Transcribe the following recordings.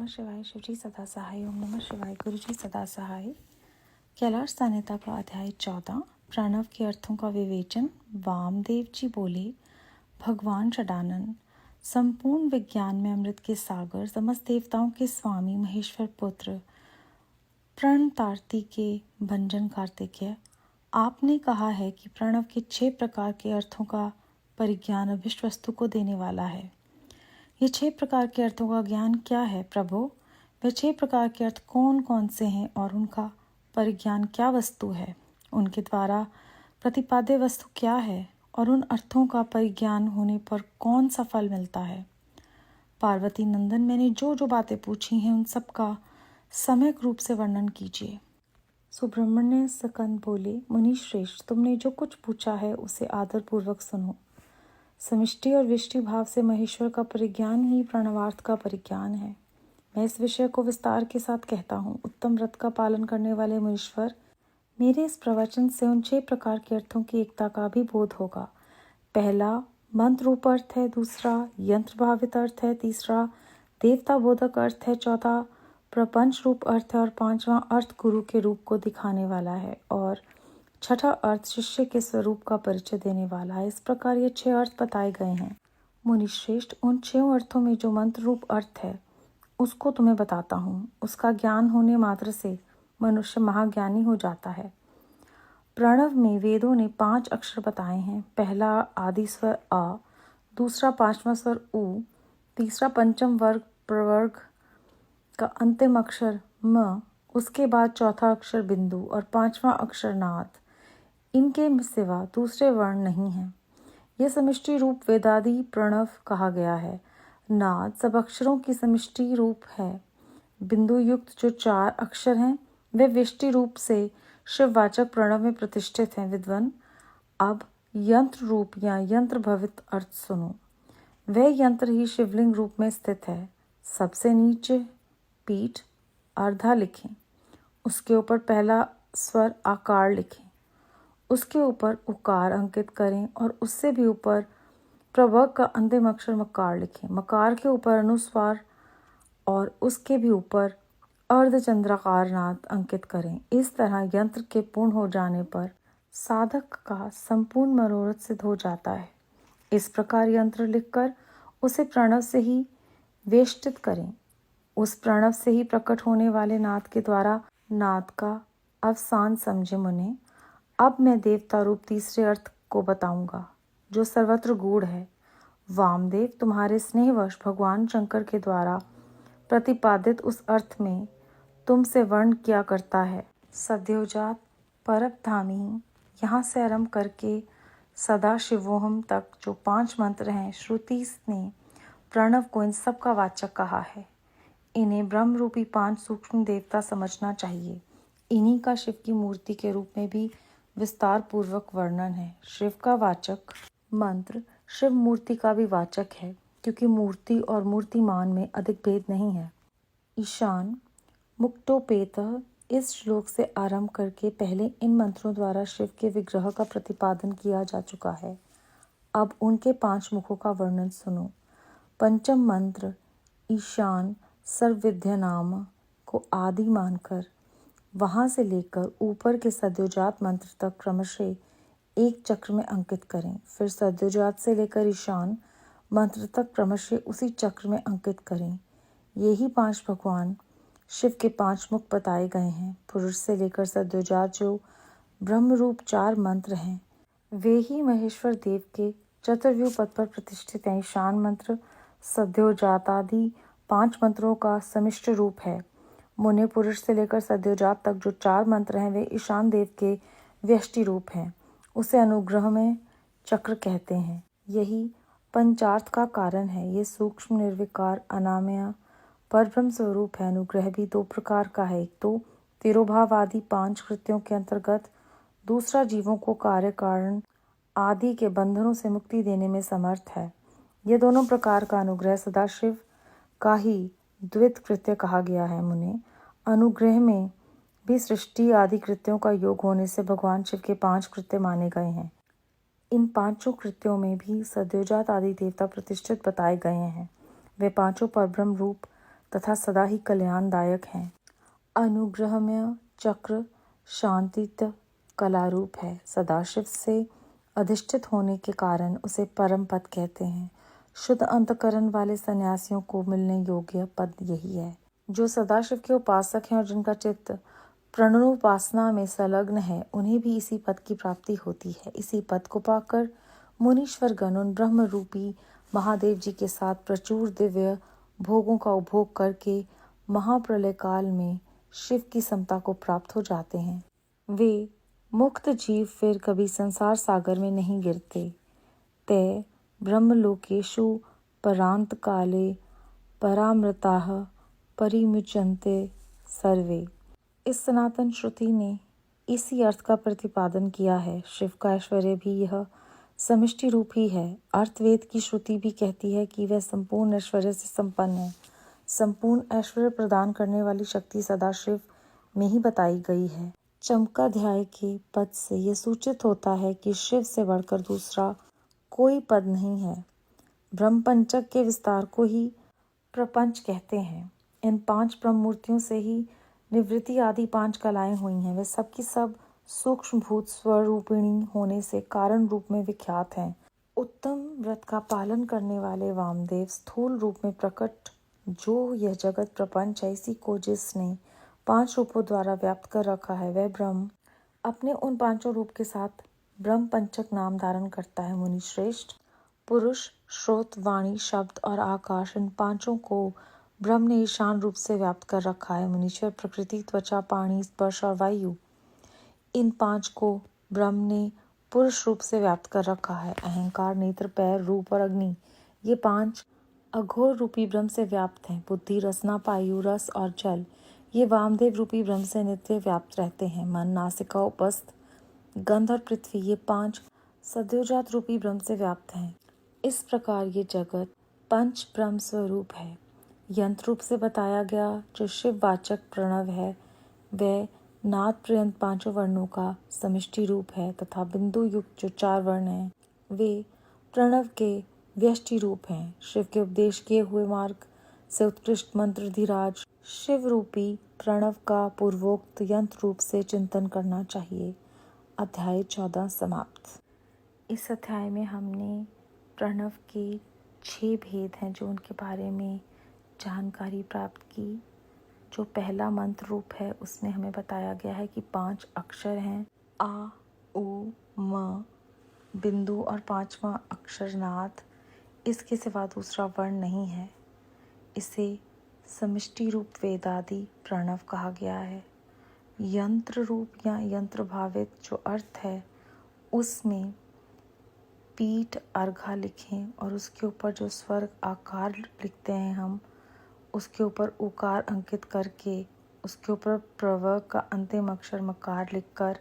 नमः शिवाय। शिवजी सदा सहाय। ओम नमः शिवाय। गुरुजी सदा सहाय। कैलाश संहिता का अध्याय 14 प्रणव के अर्थों का विवेचन। वामदेव जी बोले, भगवान षडानन, संपूर्ण विज्ञान में अमृत के सागर, समस्त देवताओं के स्वामी, महेश्वर पुत्र, प्रणतार्ती के भंजन कार्तिकेय, आपने कहा है कि प्रणव के 6 प्रकार के अर्थों का परिज्ञान अभिष्ट वस्तु को देने वाला है। ये 6 प्रकार के अर्थों का ज्ञान क्या है प्रभो? वे 6 प्रकार के अर्थ कौन कौन से हैं और उनका परिज्ञान क्या वस्तु है? उनके द्वारा प्रतिपाद्य वस्तु क्या है और उन अर्थों का परिज्ञान होने पर कौन सा फल मिलता है? पार्वती नंदन, मैंने जो जो बातें पूछी हैं उन सब का सम्यक रूप से वर्णन कीजिए। सुब्रह्मण्य सकंद बोले, मुनि श्रेष्ठ, तुमने जो कुछ पूछा है उसे आदर पूर्वक सुनो। समष्टि और विष्टि भाव से महेश्वर का परिज्ञान ही प्रणवार्थ का परिज्ञान है। मैं इस विषय को विस्तार के साथ कहता हूँ। उत्तम व्रत का पालन करने वाले मुनीश्वर, मेरे इस प्रवचन से उन 6 प्रकार के अर्थों की एकता का भी बोध होगा। पहला मंत्र रूप अर्थ है, दूसरा यंत्र भावित अर्थ है, तीसरा देवता बोधक अर्थ है, चौथा प्रपंच रूप अर्थ है और 5वां अर्थ गुरु के रूप को दिखाने वाला है और छठा अर्थ शिष्य के स्वरूप का परिचय देने वाला है। इस प्रकार ये 6 अर्थ बताए गए हैं। मुनिश्रेष्ठ, उन 6 अर्थों में जो मंत्र रूप अर्थ है उसको तुम्हें बताता हूँ। उसका ज्ञान होने मात्र से मनुष्य महाज्ञानी हो जाता है। प्रणव में वेदों ने 5 अक्षर बताए हैं। पहला आदि स्वर अ, दूसरा 5वां स्वर उ, तीसरा पंचम वर्ग प्रवर्ग का अंतिम अक्षर म, उसके बाद चौथा अक्षर बिंदु और 5वां अक्षर नाद। इनके सिवा दूसरे वर्ण नहीं हैं। यह समष्टि रूप वेदादि प्रणव कहा गया है। नाद सब अक्षरों की समष्टि रूप है। बिंदु युक्त जो 4 अक्षर हैं वे व्यष्टि रूप से शिववाचक प्रणव में प्रतिष्ठित हैं। विद्वान, अब यंत्र रूप या यंत्र भवित अर्थ सुनो। वह यंत्र ही शिवलिंग रूप में स्थित है। सबसे नीचे पीठ अर्धा लिखें, उसके ऊपर पहला स्वर आकार लिखें, उसके ऊपर उकार अंकित करें और उससे भी ऊपर प्रवर्ग का अंतिम अक्षर मकार लिखें। मकार के ऊपर अनुस्वार और उसके भी ऊपर अर्धचंद्राकार नाद अंकित करें। इस तरह यंत्र के पूर्ण हो जाने पर साधक का संपूर्ण मनोरथ सिद्ध हो जाता है। इस प्रकार यंत्र लिखकर उसे प्रणव से ही वेष्टित करें। उस प्रणव से ही प्रकट होने वाले नाद के द्वारा नाद का अवसान समझे मुने। अब मैं देवता रूप तीसरे अर्थ को बताऊंगा जो सर्वत्र गूढ़ है। वामदेव, तुम्हारे स्नेहवश भगवान शंकर के द्वारा प्रतिपादित उस अर्थ में तुमसे वर्ण किया करता है। सद्योजात परबधामी, यहाँ से आरंभ करके सदा शिवोहम तक जो 5 मंत्र हैं, श्रुति ने प्रणव को इन सब का वाचक कहा है। इन्हें ब्रह्म रूपी 5 सूक्ष्म देवता समझना चाहिए। इन्हीं का शिव की मूर्ति के रूप में भी विस्तार पूर्वक वर्णन है। शिव का वाचक मंत्र शिव मूर्ति का भी वाचक है, क्योंकि मूर्ति और मूर्तिमान में अधिक भेद नहीं है। ईशान मुक्तोपेत, इस श्लोक से आरंभ करके पहले इन मंत्रों द्वारा शिव के विग्रह का प्रतिपादन किया जा चुका है। अब उनके 5 मुखों का वर्णन सुनो। पंचम मंत्र ईशान सर्वविद्या नाम को आदि मानकर वहां से लेकर ऊपर के सद्योजात मंत्र तक क्रमशः एक चक्र में अंकित करें। फिर सद्योजात से लेकर ईशान मंत्र तक क्रमशः उसी चक्र में अंकित करें। यही 5 भगवान शिव के 5 मुख बताए गए हैं। पुरुष से लेकर सद्योजात जो ब्रह्म रूप 4 मंत्र हैं, वे ही महेश्वर देव के चतुर्व्यूह पद पर प्रतिष्ठित हैं। ईशान मंत्र सद्योजात आदि 5 मंत्रों का समिष्ट रूप है। मुने, पुरुष से लेकर सद्योजात तक जो 4 मंत्र हैं वे ईशान देव के व्यष्टि रूप हैं। उसे अनुग्रह में चक्र कहते हैं। यही पंचार्थ का कारण है। ये सूक्ष्म निर्विकार अनामय परब्रह्म स्वरूप है। अनुग्रह भी 2 प्रकार का है। एक तो तिरोभाव आदि 5 कृत्यों के अंतर्गत, दूसरा जीवों को कार्य कारण आदि के बंधनों से मुक्ति देने में समर्थ है। ये दोनों प्रकार का अनुग्रह सदाशिव का ही द्वित कृत्य कहा गया है। मुने, अनुग्रह में भी सृष्टि आदि कृत्यों का योग होने से भगवान शिव के 5 कृत्य माने गए हैं। इन 5 कृत्यों में भी सद्योजात आदि देवता प्रतिष्ठित बताए गए हैं। वे 5 परब्रह्म रूप तथा सदा ही कल्याणदायक हैं। अनुग्रहमय चक्र शांतित कलारूप है। सदाशिव से अधिष्ठित होने के कारण उसे परम पद कहते हैं। शुद्ध अंतकरण वाले सन्यासियों को मिलने योग्य पद यही है। जो सदाशिव के उपासक हैं और जिनका चित्त प्रणोपासना में संलग्न है, उन्हें भी इसी पद की प्राप्ति होती है। इसी पद को पाकर मुनीश्वर गण उन ब्रह्म रूपी महादेव जी के साथ प्रचुर दिव्य भोगों का उपभोग करके महाप्रलय काल में शिव की समता को प्राप्त हो जाते हैं। वे मुक्त जीव फिर कभी संसार सागर में नहीं गिरते। ते ब्रह्मलोकेषु परांत काले परामृताः परिमुच्यन्ते सर्वे। इस सनातन श्रुति ने इसी अर्थ का प्रतिपादन किया है। शिव का ऐश्वर्य भी यह समष्टि रूप ही है। अर्थवेद की श्रुति भी कहती है कि वह संपूर्ण ऐश्वर्य से संपन्न है। संपूर्ण ऐश्वर्य प्रदान करने वाली शक्ति सदाशिव में ही बताई गई है। चमकाध्याय के पद से यह सूचित होता है कि शिव से बढ़कर दूसरा कोई पद नहीं है। ब्रह्मपंचक के विस्तार को ही प्रपंच कहते हैं। इन 5 ब्रह्म मूर्तियों से ही निवृत्ति आदि 5 कलाएं हुई हैं। वे सब की सब सूक्ष्म भूत स्वरूपिणी होने से कारण रूप में विख्यात हैं। उत्तम व्रत का पालन करने वाले वामदेव स्थूल रूप में प्रकट जो यह जगत प्रपंच है, इसी को जिसने 5 रूपों द्वारा व्याप्त कर रखा है, वह ब्रह्म अपने उन 5 रूप के साथ ब्रह्म पंचक नाम धारण करता है। मुनि श्रेष्ठ, पुरुष, श्रोत, वाणी, शब्द और आकाश, इन 5 को ब्रह्म ने ईशान रूप से व्याप्त कर रखा है। मुनीश्वर प्रकृति, त्वचा, पाणी, स्पर्श और वायु, इन 5 को ब्रह्म ने पुरुष रूप से व्याप्त कर रखा है। अहंकार, नेत्र, पैर, रूप और अग्नि, ये 5 अघोर रूपी ब्रह्म से व्याप्त हैं। बुद्धि, रसना, पायु, रस और जल, ये वामदेव रूपी ब्रह्म से नित्य व्याप्त रहते हैं। मन, नासिका, उपस्थ, गंध और पृथ्वी, ये 5 सद्योजात रूपी ब्रह्म से व्याप्त हैं। इस प्रकार ये जगत पंच ब्रह्म स्वरूप है। यंत्र रूप से बताया गया जो शिववाचक प्रणव है, वह नाद पर्यंत 5 वर्णों का समष्टि रूप है तथा बिंदु युक्त जो 4 वर्ण हैं, वे प्रणव के व्यष्टि रूप हैं। शिव के उपदेश किए हुए मार्ग से उत्कृष्ट मंत्र धीराज शिव रूपी प्रणव का पूर्वोक्त यंत्र रूप से चिंतन करना चाहिए। अध्याय 14 समाप्त। इस अध्याय में हमने प्रणव के 6 भेद हैं जो उनके बारे में जानकारी प्राप्त की। जो पहला मंत्र रूप है उसमें हमें बताया गया है कि 5 अक्षर हैं, आ, उ, म, बिंदु और 5वां अक्षर नाद। इसके सिवा दूसरा वर्ण नहीं है। इसे समष्टि रूप वेदादि प्रणव कहा गया है। यंत्र रूप या यंत्र भावित जो अर्थ है उसमें पीठ अर्घा लिखें और उसके ऊपर जो स्वर्ग आकार लिखते हैं हम, उसके ऊपर उकार अंकित करके उसके ऊपर प्रवर्ग का अंतिम अक्षर मकार लिखकर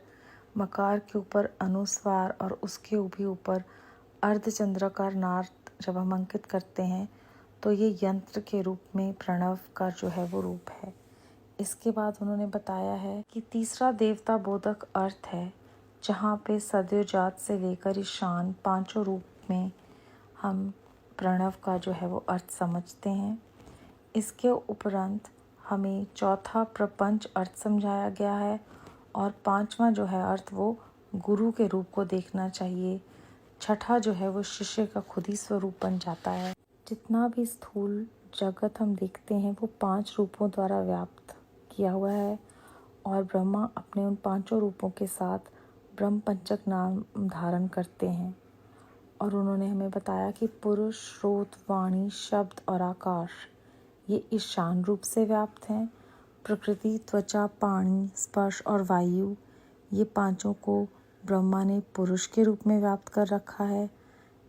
मकार के ऊपर अनुस्वार और उसके भी ऊपर अर्धचंद्राकार नाद जब हम अंकित करते हैं तो ये यंत्र के रूप में प्रणव का जो है वो रूप है। इसके बाद उन्होंने बताया है कि तीसरा देवता बोधक अर्थ है, जहाँ पे सद्योजात से लेकर ईशान 5 रूप में हम प्रणव का जो है वो अर्थ समझते हैं। इसके उपरांत हमें चौथा प्रपंच अर्थ समझाया गया है और 5वां जो है अर्थ वो गुरु के रूप को देखना चाहिए। छठा जो है वो शिष्य का खुद ही स्वरूप बन जाता है। जितना भी स्थूल जगत हम देखते हैं वो 5 रूपों द्वारा व्याप्त किया हुआ है और ब्रह्मा अपने उन 5 रूपों के साथ ब्रह्म पंचक नाम धारण करते हैं। और उन्होंने हमें बताया कि पुरुष, श्रोत, वाणी, शब्द और आकाश ये ईशान रूप से व्याप्त हैं। प्रकृति, त्वचा, पाणी, स्पर्श और वायु, ये 5 को ब्रह्मा ने पुरुष के रूप में व्याप्त कर रखा है।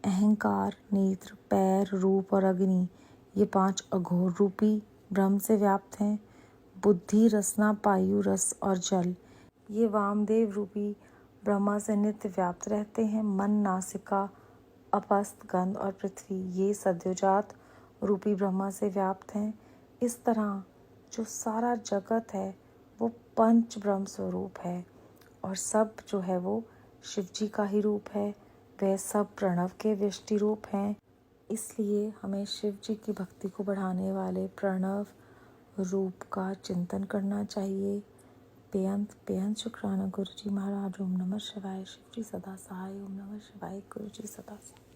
अहंकार, नेत्र, पैर, रूप और अग्नि, ये 5 अघोर रूपी ब्रह्म से व्याप्त हैं। बुद्धि, रसना, पायु, रस और जल, ये वामदेव रूपी ब्रह्मा से नित्य व्याप्त रहते हैं। मन, नासिका, अपस्थ, गंध और पृथ्वी, ये सद्योजात रूपी ब्रह्मा से व्याप्त हैं। इस तरह जो सारा जगत है वो पंच ब्रह्म स्वरूप है और सब जो है वो शिव जी का ही रूप है। वह सब प्रणव के व्यष्टि रूप हैं। इसलिए हमें शिव जी की भक्ति को बढ़ाने वाले प्रणव रूप का चिंतन करना चाहिए। बेअंत बेअंत शुक्राना गुरु जी महाराज। ओम नमः शिवाय। शिव जी सदा सहाय। ओम नमः शिवाय। गुरु जी सदा सहाय।